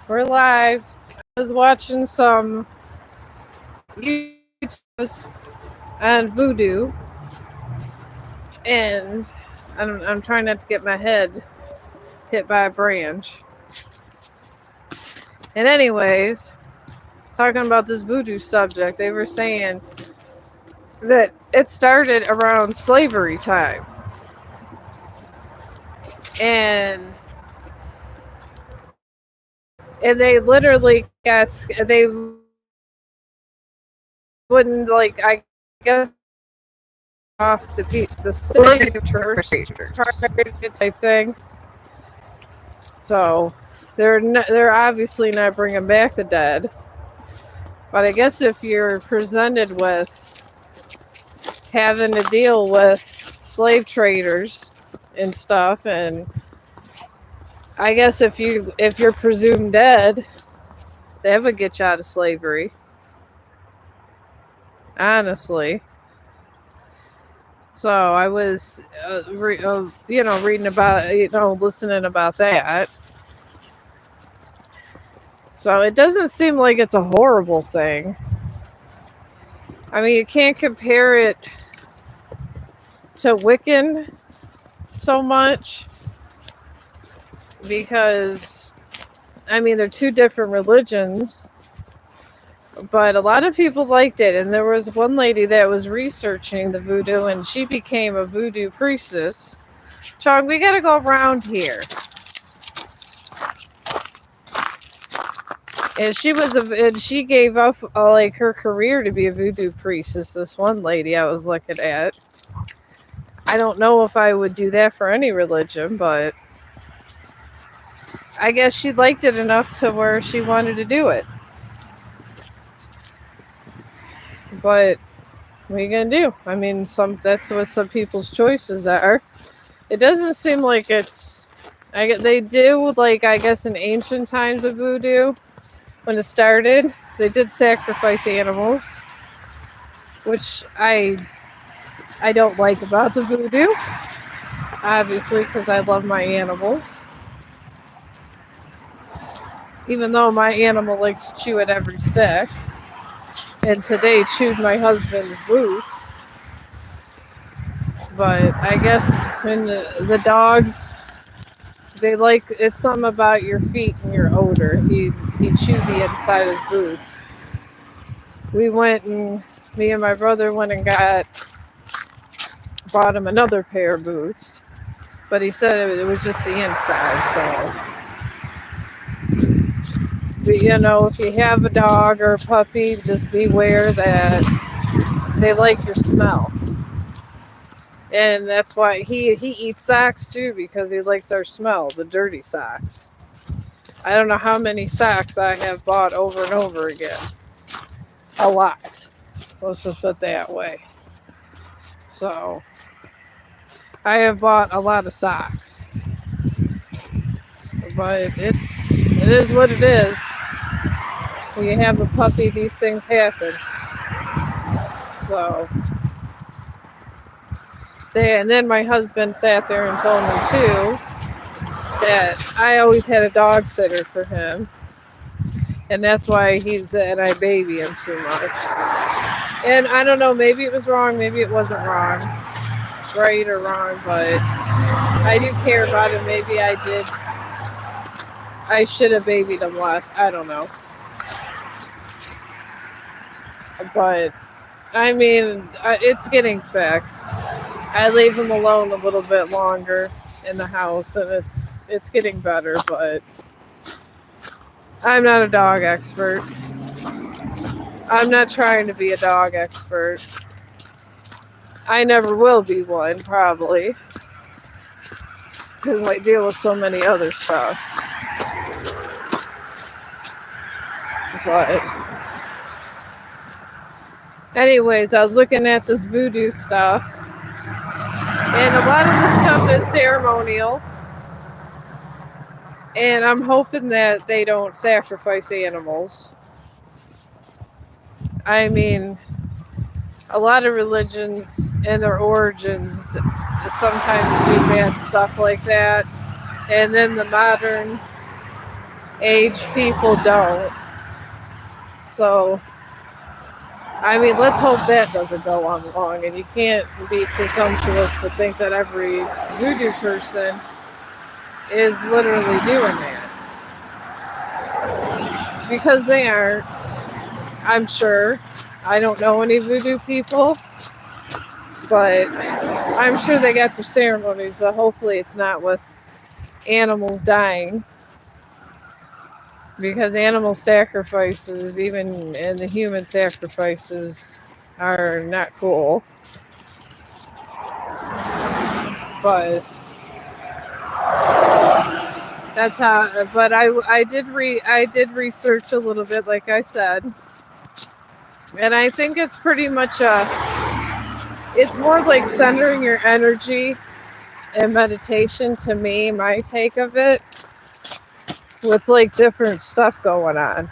We're live. I was watching some YouTubes on voodoo, and I'm trying not to get my head hit by a branch. And anyways, talking about this voodoo subject, they were saying that it started around slavery time, and they literally they wouldn't like I guess off the beat the slave type thing. So they're obviously not bringing back the dead. But I guess if you're presented with having to deal with slave traders and stuff, and I guess if you're presumed dead, that would get you out of slavery. Honestly. So I was, reading about, listening about that. So it doesn't seem like it's a horrible thing. I mean, you can't compare it to Wiccan so much because, I mean, they're two different religions, but a lot of people liked it. And there was one lady that was researching the voodoo, and she became a voodoo priestess. Chong, we gotta go around here. And she gave up like her career to be a voodoo priestess. This one lady I was looking at. I don't know if I would do that for any religion, but I guess she liked it enough to where she wanted to do it. But what are you gonna do? I mean, that's what some people's choices are. It doesn't seem like it's. They do like I guess in ancient times of voodoo, when it started, they did sacrifice animals, which I don't like about the voodoo. Obviously, because I love my animals. Even though my animal likes to chew at every stick. And today chewed my husband's boots. But I guess when the dogs, it's something about your feet and your odor. He chewed the inside of his boots. Me and my brother went and bought him another pair of boots. But he said it was just the inside, so. But, if you have a dog or a puppy, just beware that they like your smell. And that's why he eats socks too, because he likes our smell, the dirty socks. I don't know how many socks I have bought over and over again. A lot. Let's just put it that way. So, I have bought a lot of socks. But it is what it is. When you have a puppy, these things happen. So, and then my husband sat there and told me too that I always had a dog sitter for him, and that's why I baby him too much. And I don't know, maybe it was wrong, maybe it wasn't wrong, right or wrong, but I do care about him. Maybe I should have babied him less. I don't know. But, I mean, it's getting fixed. I leave him alone a little bit longer in the house, and it's getting better, but I'm not a dog expert. I'm not trying to be a dog expert. I never will be one, probably, because I deal with so many other stuff. But anyways, I was looking at this voodoo stuff, and a lot of the stuff is ceremonial, and I'm hoping that they don't sacrifice animals. I mean, a lot of religions and their origins sometimes do bad stuff like that, and then the modern Aged people don't. So, I mean, let's hope that doesn't go on long. And you can't be presumptuous to think that every voodoo person is literally doing that. Because they aren't, I'm sure. I don't know any voodoo people, but I'm sure they got their ceremonies, but hopefully it's not with animals dying. Because animal sacrifices, even and the human sacrifices, are not cool. But that's how. But I did research a little bit, like I said, and I think it's pretty much it's more like centering your energy and meditation to me. My take of it, with like different stuff going on.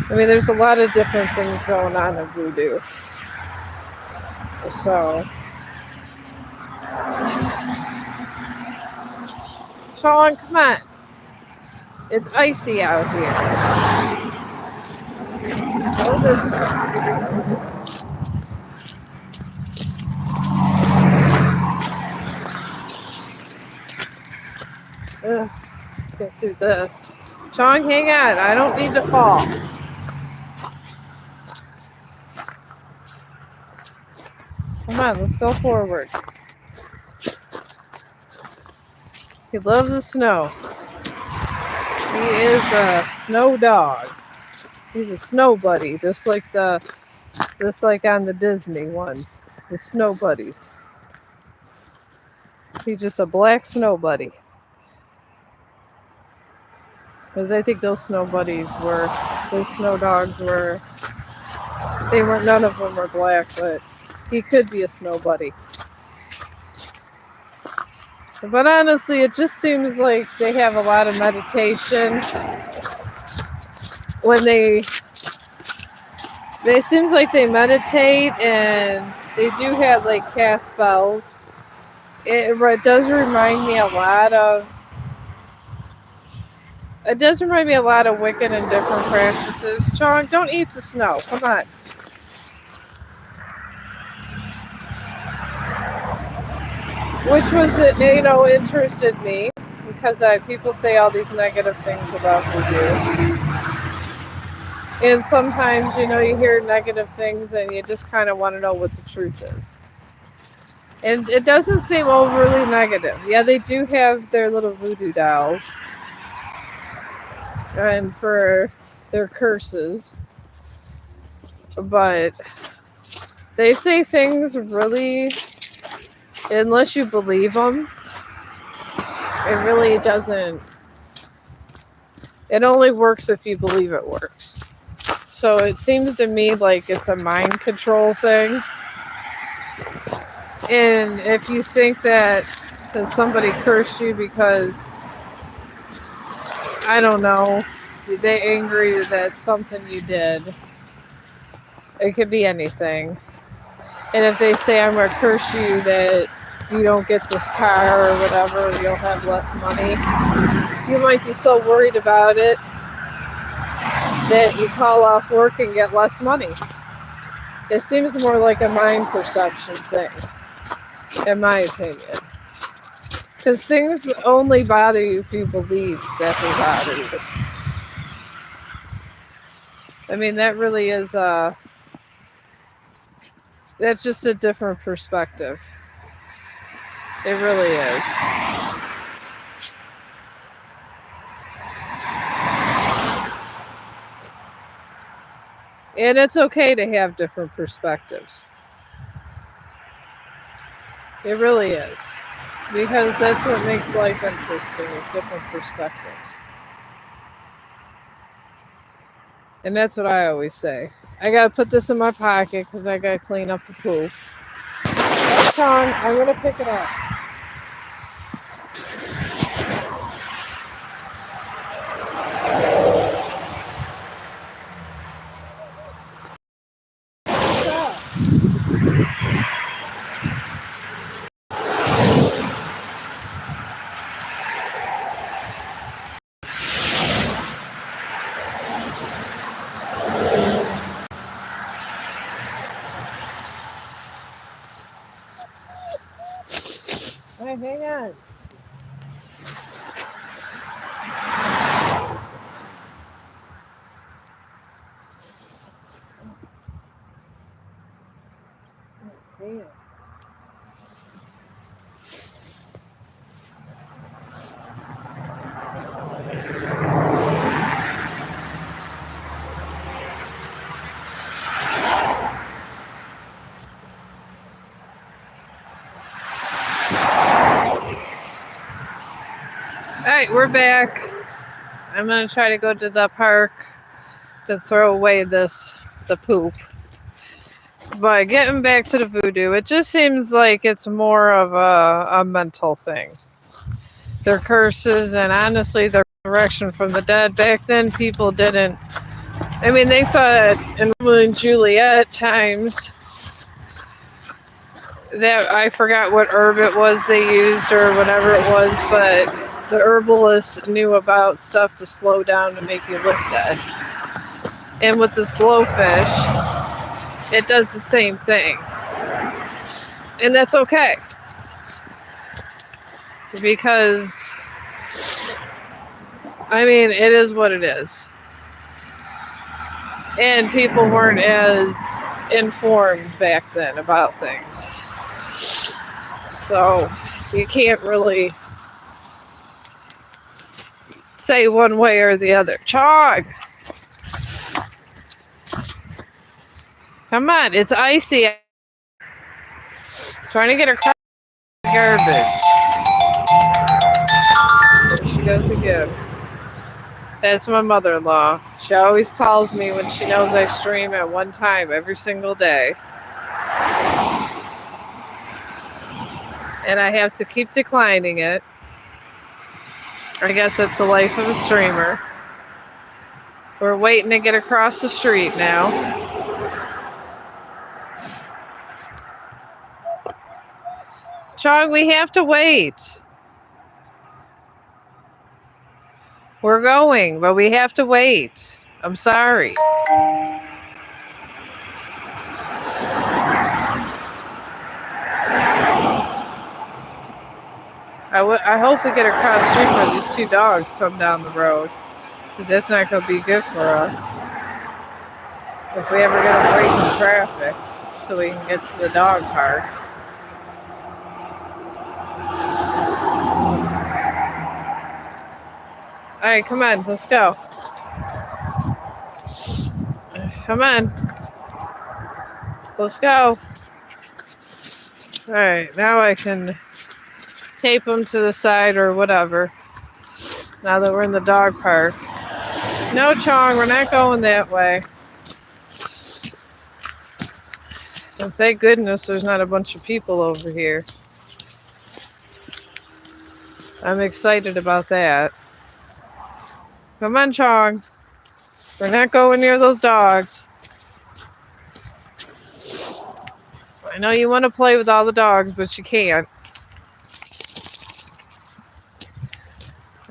I mean, there's a lot of different things going on in voodoo. So, Chong, come on. It's icy out here. Oh, this. Ugh, get through this. Chong, hang on. I don't need to fall. Come on, let's go forward. He loves the snow. He is a snow dog. He's a snow buddy, just like on the Disney ones, the snow buddies. He's just a black snow buddy. Because I think those snow dogs were, none of them were black, but he could be a snow buddy. But honestly, it just seems like they have a lot of meditation when they seems like they meditate, and they do have like cast spells. It does remind me a lot of Wiccan and different practices. Chong, don't eat the snow. Come on. Which was, interested me because people say all these negative things about voodoo. And sometimes, you hear negative things and you just kind of want to know what the truth is. And it doesn't seem overly negative. Yeah, they do have their little voodoo dolls. And for their curses. But they say things really, unless you believe them, it really doesn't. It only works if you believe it works. So it seems to me like it's a mind control thing. And if you think that somebody cursed you because, I don't know, they angry that something you did, it could be anything. And if they say, I'm going to curse you that you don't get this car or whatever, you'll have less money, you might be so worried about it that you call off work and get less money. It seems more like a mind perception thing, in my opinion. Because things only bother you if you believe that they bother you. I mean, that really is, that's just a different perspective. It really is. And it's okay to have different perspectives. It really is. Because that's what makes life interesting, is different perspectives. And that's what I always say. I gotta put this in my pocket because I gotta clean up the pool. Chong, I'm gonna pick it up. hang on. Damn. Alright, we're back. I'm gonna try to go to the park to throw away the poop. But getting back to the voodoo, it just seems like it's more of a mental thing. Their curses and honestly their resurrection from the dead. Back then people didn't, I mean, they thought in Romeo and Juliet times that, I forgot what herb it was they used or whatever it was, but the herbalist knew about stuff to slow down to make you look dead. And with this blowfish, it does the same thing. And that's okay. Because, I mean, it is what it is. And people weren't as informed back then about things. So, you can't really say one way or the other. Chong! Come on, it's icy. Trying to get her garbage. There she goes again. That's my mother-in-law. She always calls me when she knows I stream at one time every single day. And I have to keep declining it. I guess it's the life of a streamer. We're waiting to get across the street now. Chong, we have to wait. We're going, but we have to wait. I'm sorry. I hope we get across the street before these two dogs come down the road. Because that's not going to be good for us. If we ever get a break in traffic so we can get to the dog park. Alright, come on, let's go. Come on. Let's go. Alright, now I can tape them to the side or whatever. Now that we're in the dog park. No, Chong, we're not going that way. And thank goodness there's not a bunch of people over here. I'm excited about that. Come on, Chong. We're not going near those dogs. I know you want to play with all the dogs, but you can't.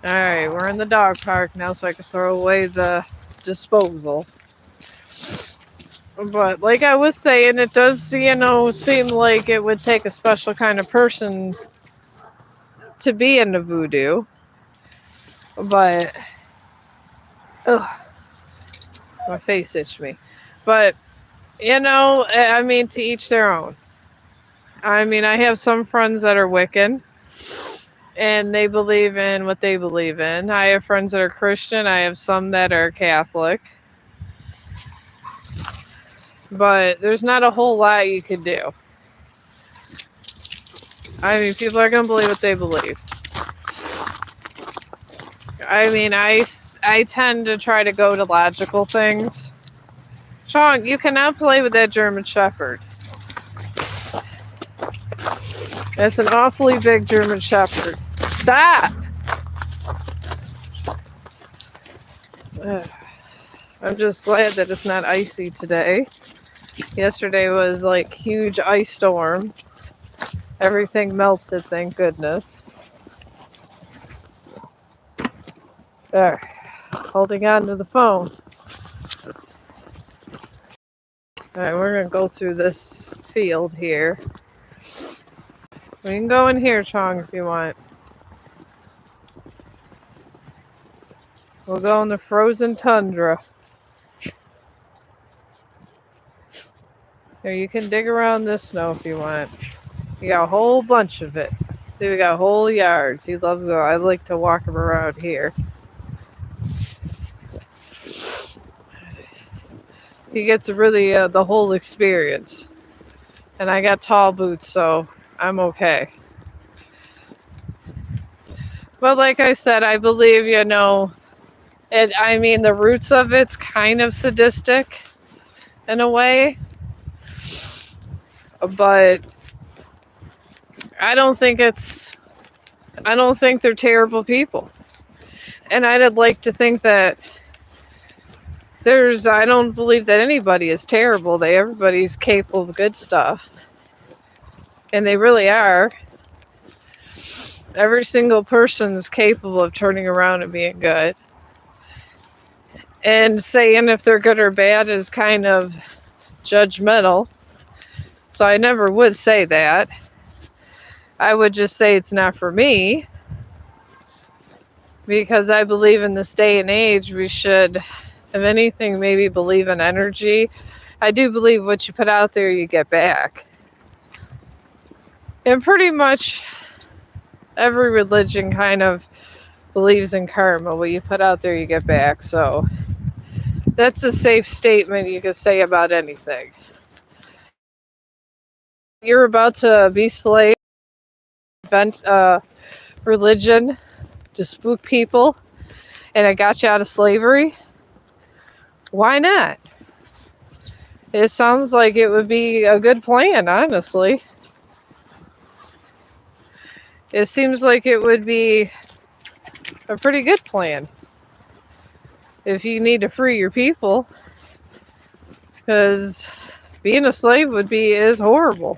Alright, we're in the dog park now, so I can throw away the disposal. But like I was saying, it does, seem like it would take a special kind of person to be into voodoo. But, ugh, my face itched me. But, I mean, to each their own. I mean, I have some friends that are Wiccan, and they believe in what they believe in. I have friends that are Christian. I have some that are Catholic. But there's not a whole lot you can do. I mean, people are going to believe what they believe. I mean, I tend to try to go to logical things. Chong, you cannot play with that German Shepherd. That's an awfully big German Shepherd. Stop! I'm just glad that it's not icy today. Yesterday was like huge ice storm. Everything melted, thank goodness. There. Holding on to the phone. Alright, we're going to go through this field here. We can go in here, Chong, if you want. We'll go in the frozen tundra. Or you can dig around this snow if you want. You got a whole bunch of it. See, we got whole yards. He loves it. I like to walk him around here. He gets really the whole experience. And I got tall boots, so I'm okay. But like I said, I believe, I mean, the roots of it's kind of sadistic in a way. But I don't think they're terrible people. And I'd like to think that I don't believe that anybody is terrible. Everybody's capable of good stuff. And they really are. Every single person is capable of turning around and being good. And saying if they're good or bad is kind of judgmental. So I never would say that. I would just say it's not for me. Because I believe in this day and age, we should, if anything, maybe believe in energy. I do believe what you put out there, you get back. And pretty much every religion kind of believes in karma. What you put out there, you get back. So that's a safe statement you could say about anything. You're about to be slave, invent religion to spook people, and it got you out of slavery. Why not? It sounds like it would be a good plan, honestly. It seems like it would be a pretty good plan if you need to free your people, because being a slave is horrible.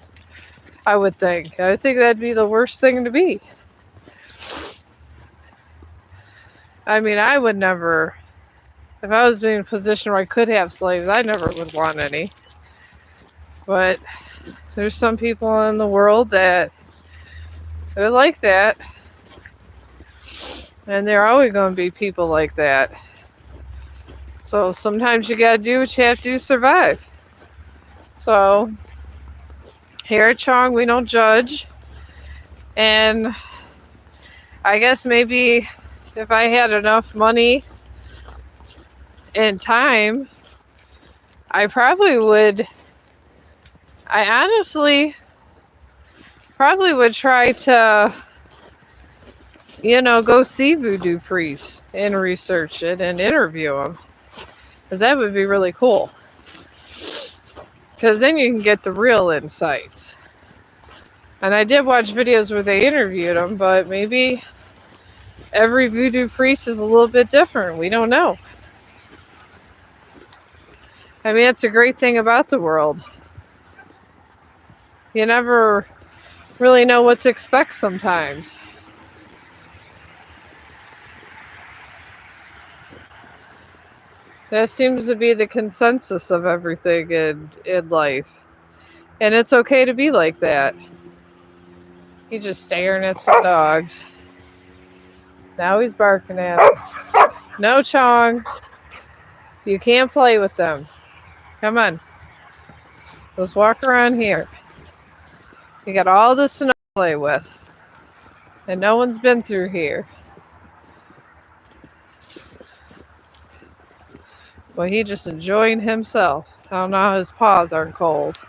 I would think. I think that'd be the worst thing to be. I mean, I would never, if I was in a position where I could have slaves, I never would want any. But there's some people in the world that are like that. And there are always going to be people like that. So sometimes you got to do what you have to do to survive. So here at Chong, we don't judge. And I guess maybe if I had enough money and time, I honestly probably would try to, go see voodoo priests and research it and interview them. Because that would be really cool. Because then you can get the real insights. And I did watch videos where they interviewed them, but maybe every voodoo priest is a little bit different. We don't know. I mean, that's a great thing about the world. You never really know what to expect sometimes. That seems to be the consensus of everything in life. And it's okay to be like that. He's just staring at some dogs. Now he's barking at them. No, Chong. You can't play with them. Come on. Let's walk around here. You got all the snow to play with. And no one's been through here. Well, he's just enjoying himself. I don't know how his paws aren't cold.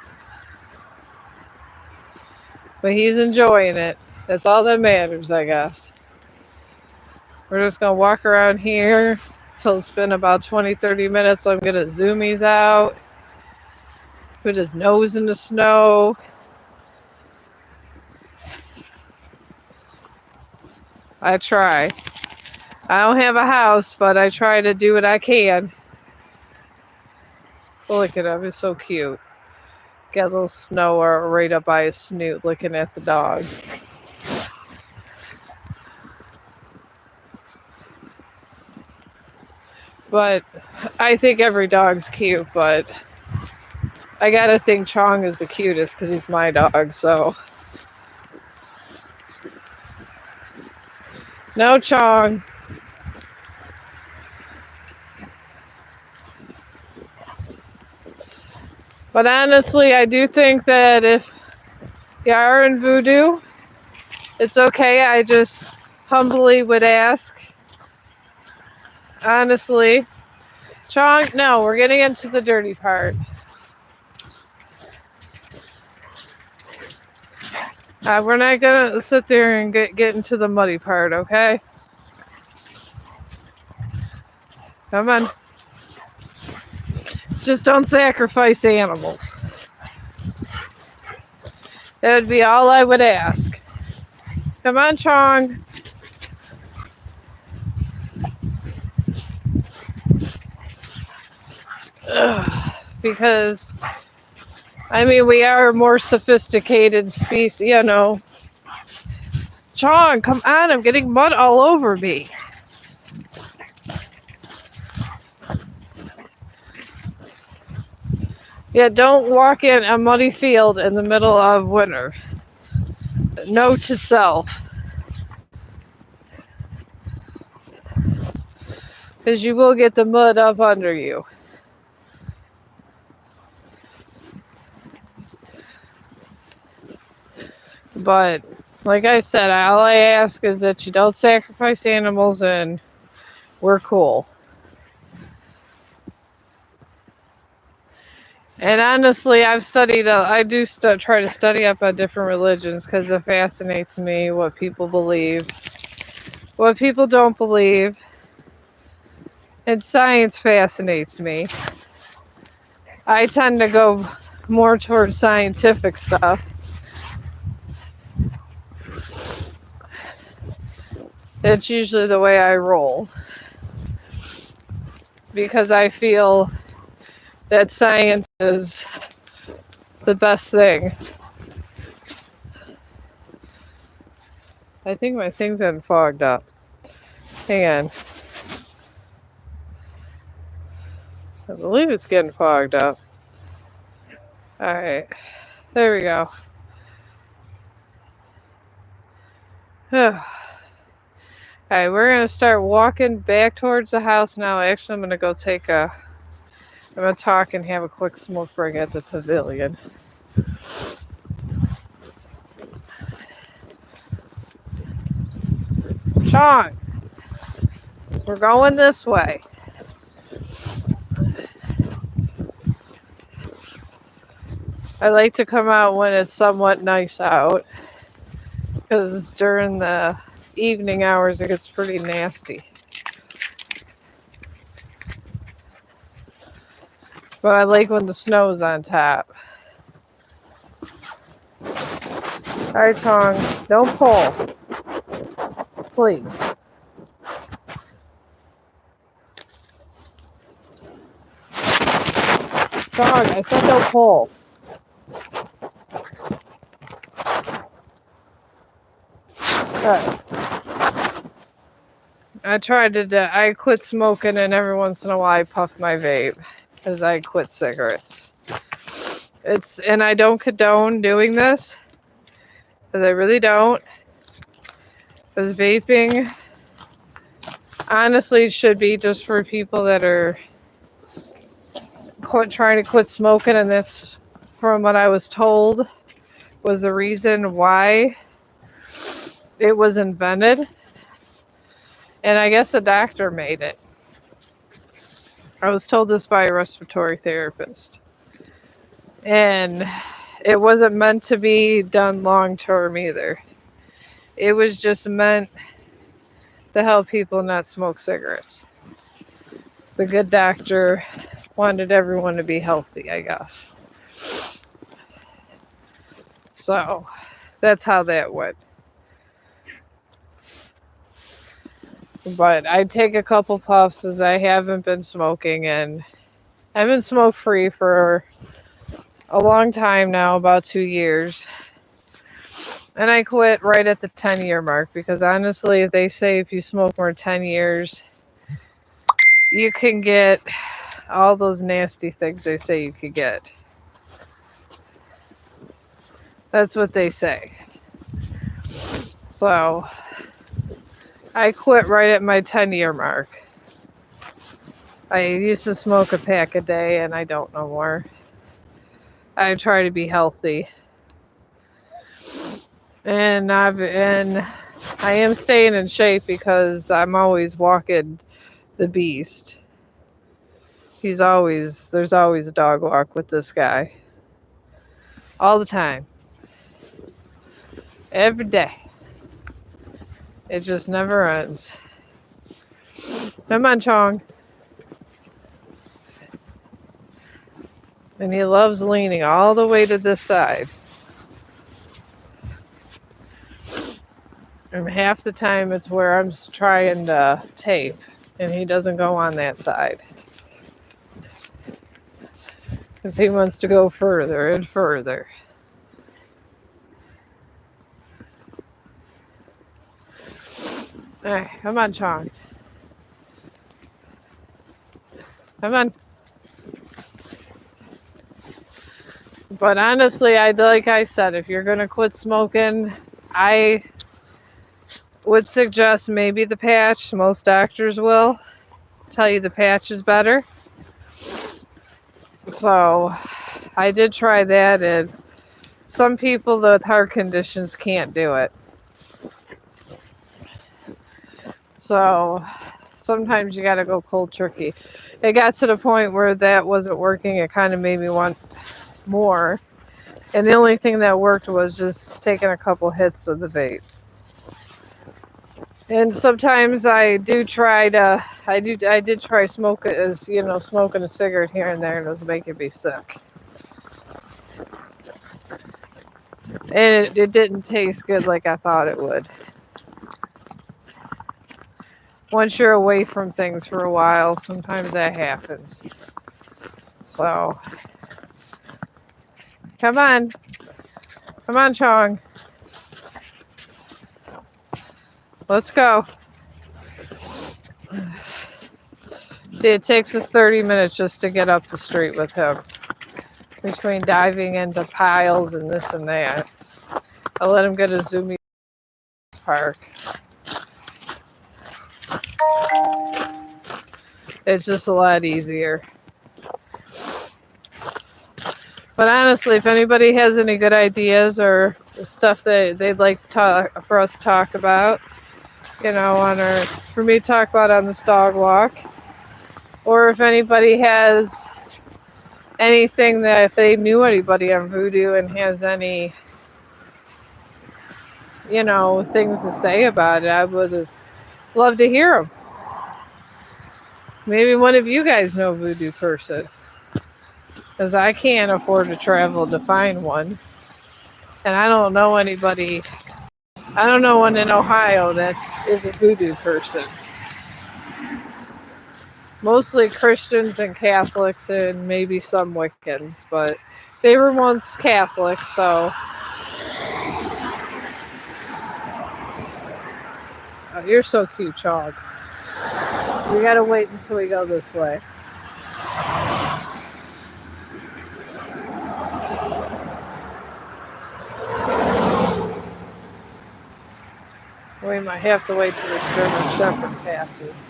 But he's enjoying it. That's all that matters, I guess. We're just going to walk around here till it's been about 20-30 minutes. So I'm going to zoom these out. Put his nose in the snow. I try. I don't have a house, but I try to do what I can. Look at him. He's so cute. Got a little snow right up by his snoot looking at the dog. But I think every dog's cute, but I gotta think Chong is the cutest because he's my dog, so. No, Chong. But honestly, I do think that if you are in voodoo, it's okay. I just humbly would ask, honestly. Chong, no, we're getting into the dirty part. We're not gonna sit there and get into the muddy part, okay? Come on. Just don't sacrifice animals. That would be all I would ask. Come on, Chong. Ugh, because, I mean, we are a more sophisticated species, you know. Chong, come on, I'm getting mud all over me. Yeah, don't walk in a muddy field in the middle of winter. Note to self. Because you will get the mud up under you. But, like I said, all I ask is that you don't sacrifice animals and we're cool. And honestly, I've studied, I do try to study up on different religions because it fascinates me what people believe, what people don't believe. And science fascinates me. I tend to go more towards scientific stuff. That's usually the way I roll. Because I feel that science is the best thing. I think my thing's getting fogged up. Hang on. I believe it's getting fogged up. Alright. There we go. Alright, we're going to start walking back towards the house now. Actually, I'm going to go I'm going to talk and have a quick smoke break at the pavilion. Chong, we're going this way. I like to come out when it's somewhat nice out. Because during the evening hours, it gets pretty nasty. But I like when the snow's on top. Alright, Chong, don't pull. Please. Chong, I said don't pull. Alright. I quit smoking and every once in a while I puff my vape. Because I quit cigarettes. And I don't condone doing this. Because I really don't. Because vaping honestly should be just for people that are trying to quit smoking, and that's from what I was told was the reason why it was invented. And I guess the doctor made it. I was told this by a respiratory therapist. And it wasn't meant to be done long term either. It was just meant to help people not smoke cigarettes. The good doctor wanted everyone to be healthy, I guess. So that's how that went. But I'd take a couple puffs as I haven't been smoking, and I've been smoke free for a long time now, about 2 years. And I quit right at the 10-year mark because honestly, they say if you smoke more than 10 years, you can get all those nasty things they say you could get. That's what they say. So I quit right at my 10-year mark. I used to smoke a pack a day, and I don't no more. I try to be healthy, and I am staying in shape because I'm always walking the beast. There's always a dog walk with this guy, all the time, every day. It just never ends. Come on, Chong. And he loves leaning all the way to this side. And half the time it's where I'm trying to tape, and he doesn't go on that side. Because he wants to go further and further. All right, come on, Chong. Come on. But honestly, like I said, if you're going to quit smoking, I would suggest maybe the patch. Most doctors will tell you the patch is better. So I did try that, and some people with heart conditions can't do it. So sometimes you got to go cold turkey. It got to the point where that wasn't working. It kind of made me want more. And the only thing that worked was just taking a couple hits of the vape. And sometimes I did try smoking a cigarette here and there, and it was making me sick. And it didn't taste good like I thought it would. Once you're away from things for a while, sometimes that happens. So, come on. Come on, Chong. Let's go. See, it takes us 30 minutes just to get up the street with him. Between diving into piles and this and that. I let him get a zoomy park. It's just a lot easier. But honestly, if anybody has any good ideas or stuff that they'd like for us to talk about, for me to talk about on this dog walk, or if anybody has anything that if they knew anybody on voodoo and has any, things to say about it, I would love to hear them. Maybe one of you guys know a voodoo person, because I can't afford to travel to find one. And I don't know anybody. I don't know one in Ohio that is a voodoo person. Mostly Christians and Catholics and maybe some Wiccans, but they were once Catholic, so. Oh, you're so cute, Chong. We gotta wait until we go this way. We might have to wait till this German Shepherd passes.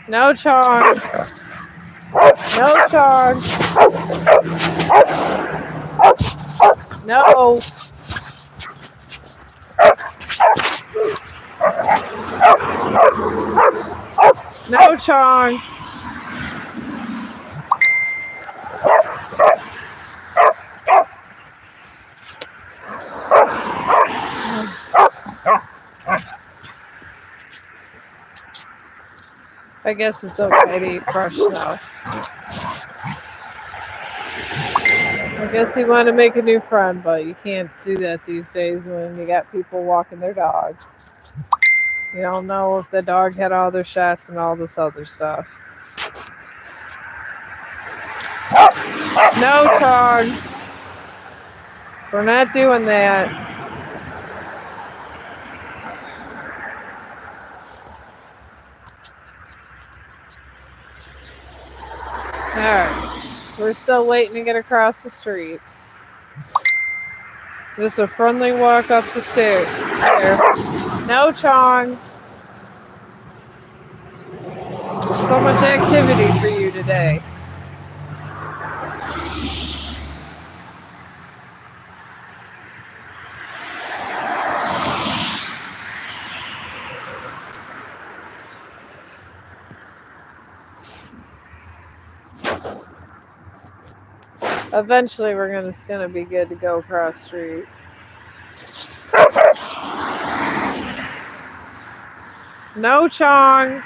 No, Chong. No, Chong. No. No, Chong. I guess it's okay to eat fresh snow. I guess you want to make a new friend, but you can't do that these days when you got people walking their dogs. You don't know if the dog had all their shots and all this other stuff. No, Chong. We're not doing that. Alright. We're still waiting to get across the street. Just a friendly walk up the stairs. There. No, Chong. So much activity for you today. Eventually, we're gonna be good to go across the street. No, Chong.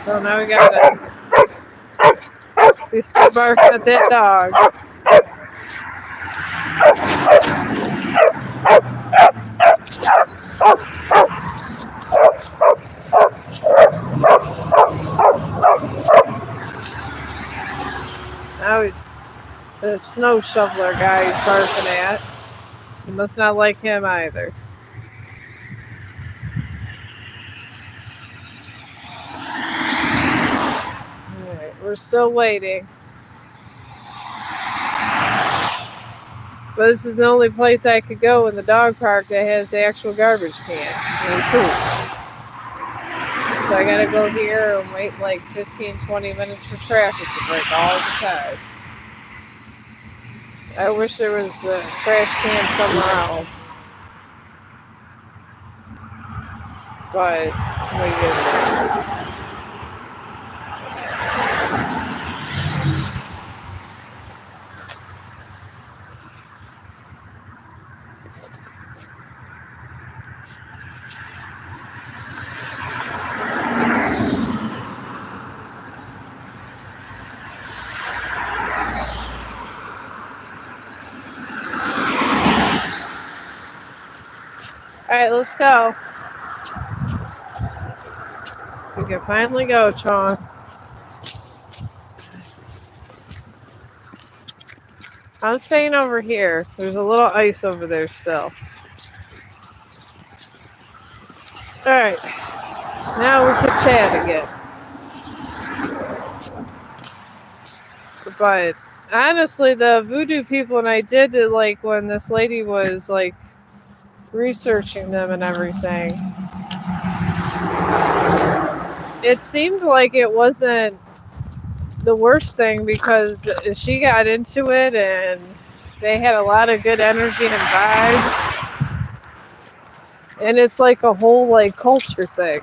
So now we gotta. He's still barking at that dog. Now he's the snow shoveler guy he's barking at. You must not like him either. Alright, we're still waiting. But this is the only place I could go in the dog park that has the actual garbage can and poop. So I gotta go here and wait like 15-20 minutes for traffic to break all the time. I wish there was a trash can somewhere else. But we get it. Alright, let's go. We can finally go, Chong. I'm staying over here. There's a little ice over there still. Alright. Now we can chat again. But honestly, the voodoo people and I did it like when this lady was like researching them and everything. It seemed like it wasn't the worst thing because she got into it and they had a lot of good energy and vibes. And it's like a whole like culture thing.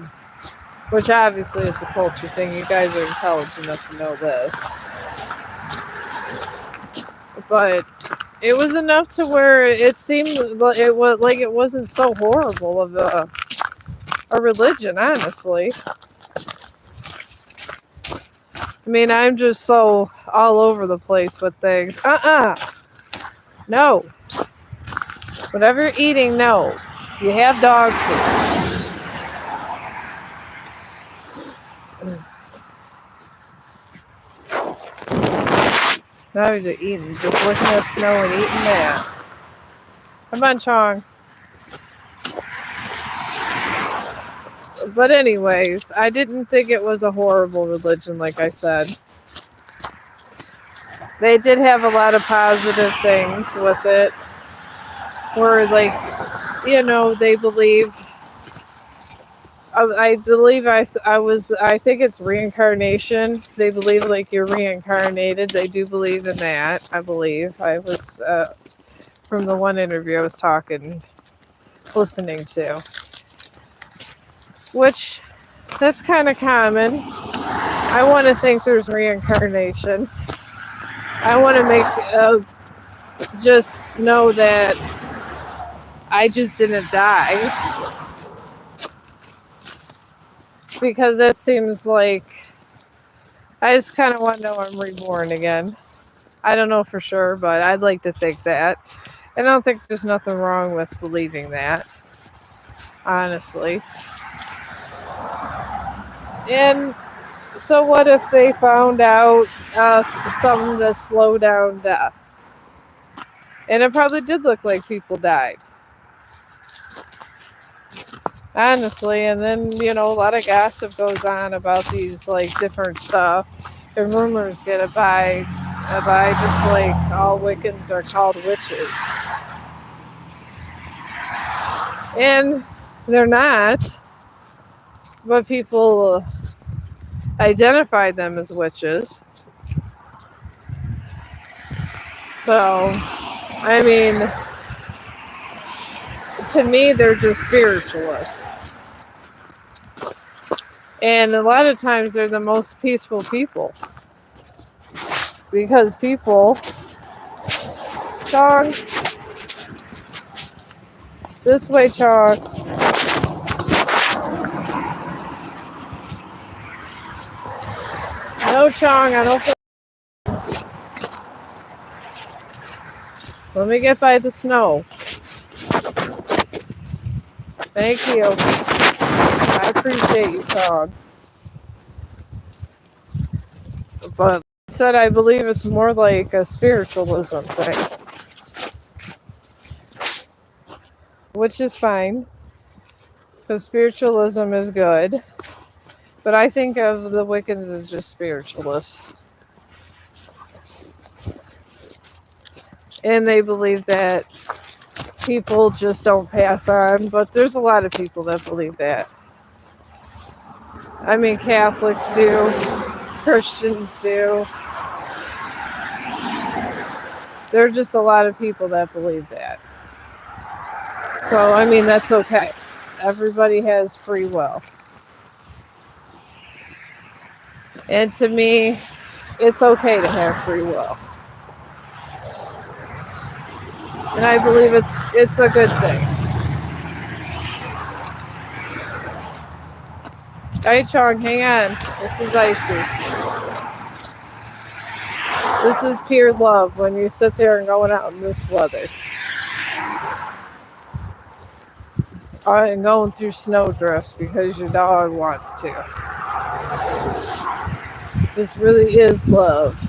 Which obviously it's a culture thing. You guys are intelligent enough to know this. But it was enough to where it seemed like it wasn't so horrible of a religion, honestly. I mean, I'm just so all over the place with things. No. Whatever you're eating, no. You have dog food. Now you're just eating, just looking at snow and eating that. Come on, Chong. But anyways, I didn't think it was a horrible religion, like I said. They did have a lot of positive things with it. Where, like, you know, they believed... I think it's reincarnation. They believe, like, you're reincarnated. They do believe in that, I believe. I was, from the one interview I was listening to. Which, that's kind of common. I want to think there's reincarnation. I want to make, just know that I just didn't die. Because that seems like, I just kind of want to know I'm reborn again. I don't know for sure, but I'd like to think that. And I don't think there's nothing wrong with believing that. Honestly. And so what if they found out something to slow down death? And it probably did look like people died. Honestly, and then, a lot of gossip goes on about these, like, different stuff. And rumors get it by just like all Wiccans are called witches. And they're not, but people identify them as witches. So, I mean, to me, they're just spiritualists. And a lot of times they're the most peaceful people. Because people, Chong, this way, Chong. No, Chong, I don't. Let me get by the snow. Thank you. I appreciate you, Chong. But like I said, I believe it's more like a spiritualism thing. Which is fine. Because spiritualism is good. But I think of the Wiccans as just spiritualists. And they believe that people just don't pass on. But there's a lot of people that believe that. I mean, Catholics do. Christians do. There are just a lot of people that believe that. So, I mean, that's okay. Everybody has free will. And to me, it's okay to have free will. And I believe it's a good thing. Alright, Chong, hang on. This is icy. This is pure love when you sit there and going out in this weather. And going through snowdrifts because your dog wants to. This really is love.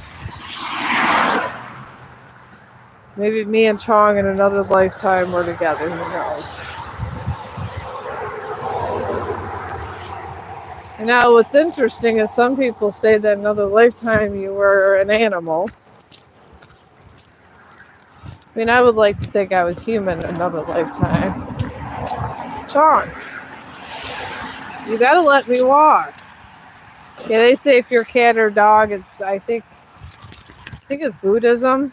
Maybe me and Chong in another lifetime were together. Who knows? And now what's interesting is some people say that in another lifetime you were an animal. I mean, I would like to think I was human in another lifetime. Chong, you gotta let me walk. Yeah, they say if you're a cat or dog, it's I think it's Buddhism.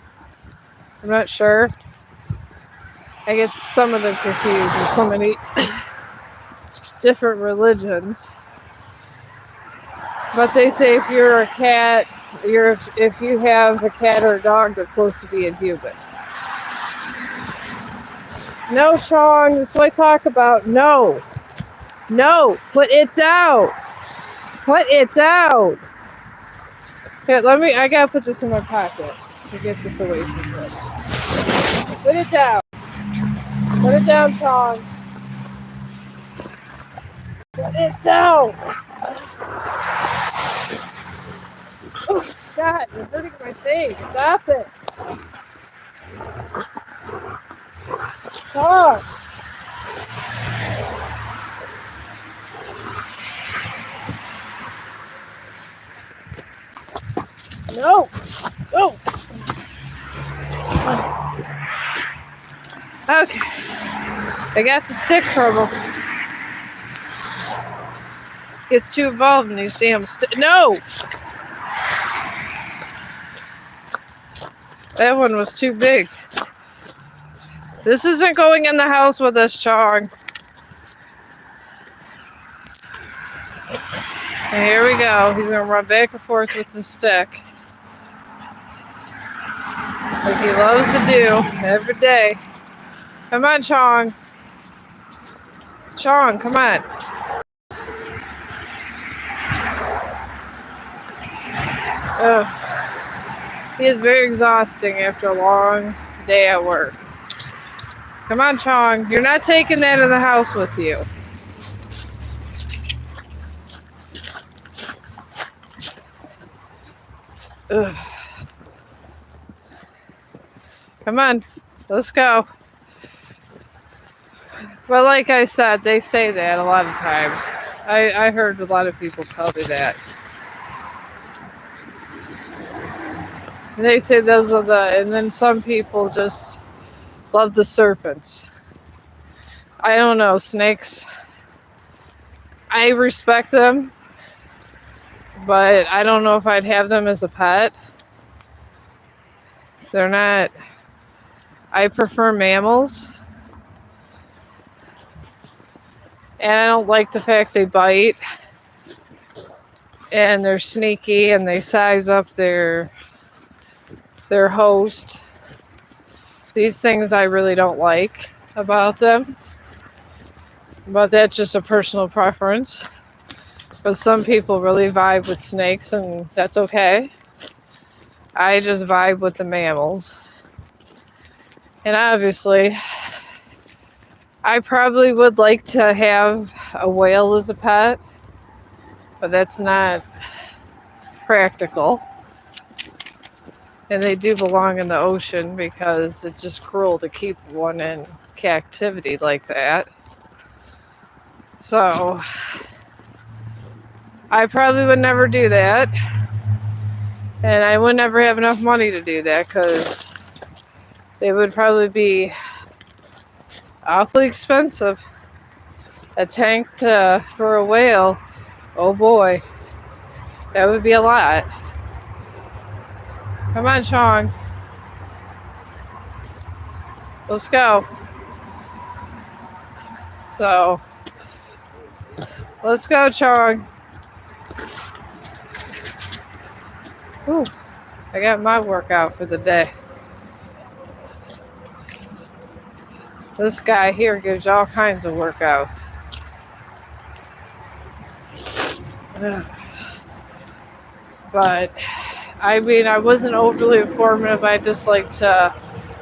I'm not sure. I get some of them confused. There's so many different religions. But they say if you're a cat, if you have a cat or a dog, they're close to being human. No, Chong, this is what I talk about. No, put it down. Put it down. Here, I gotta put this in my pocket to get this away from this. Put it down. Put it down, Chong. Put it down. Oh, God, you're hurting my face. Stop it. Chong. No. No. Okay. I got the stick from him. Gets too involved in these damn No! That one was too big. This isn't going in the house with us, Chong. And here we go. He's going to run back and forth with the stick. Like he loves to do every day. Come on, Chong. Chong, come on. He is very exhausting after a long day at work. Come on, Chong. You're not taking that in the house with you. Ugh. Come on. Let's go. Well, like I said, they say that a lot of times. I heard a lot of people tell me that. They say those are the, and then some people just love the serpents. I don't know, snakes. I respect them, but I don't know if I'd have them as a pet. They're not, I prefer mammals, and I don't like the fact they bite, and they're sneaky, and they size up their host. These things I really don't like about them, but that's just a personal preference. But some people really vibe with snakes, and that's okay. I just vibe with the mammals. And obviously, I probably would like to have a whale as a pet, but that's not practical. And they do belong in the ocean because it's just cruel to keep one in captivity like that. So, I probably would never do that. And I would never have enough money to do that because they would probably be awfully expensive. A tank for a whale, oh boy, that would be a lot. Come on, Chong. Let's go. So, let's go, Chong. Ooh, I got my workout for the day. This guy here gives you all kinds of workouts. But, I mean, I wasn't overly informative. I just like to,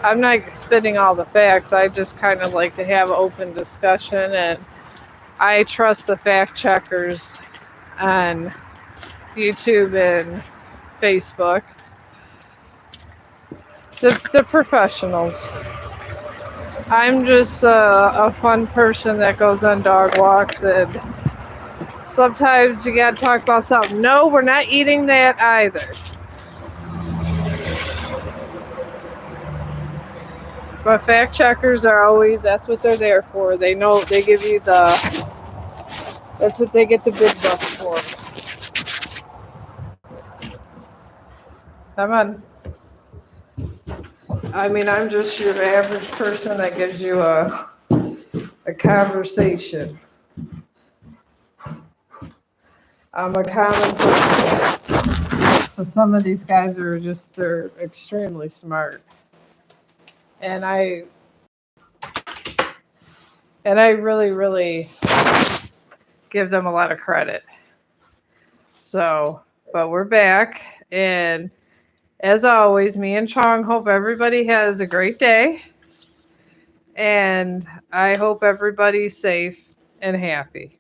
I'm not spitting all the facts. I just kind of like to have open discussion, and I trust the fact checkers on YouTube and Facebook. The professionals. I'm just a fun person that goes on dog walks, and sometimes you gotta talk about something. No, we're not eating that either. But fact checkers are always, that's what they're there for. They know, they give you that's what they get the big bucks for. Come on. I mean, I'm just your average person that gives you a conversation. I'm a common person. But some of these guys are just, they're extremely smart. And I really, really give them a lot of credit. So, but we're back. And as always, me and Chong hope everybody has a great day. And I hope everybody's safe and happy.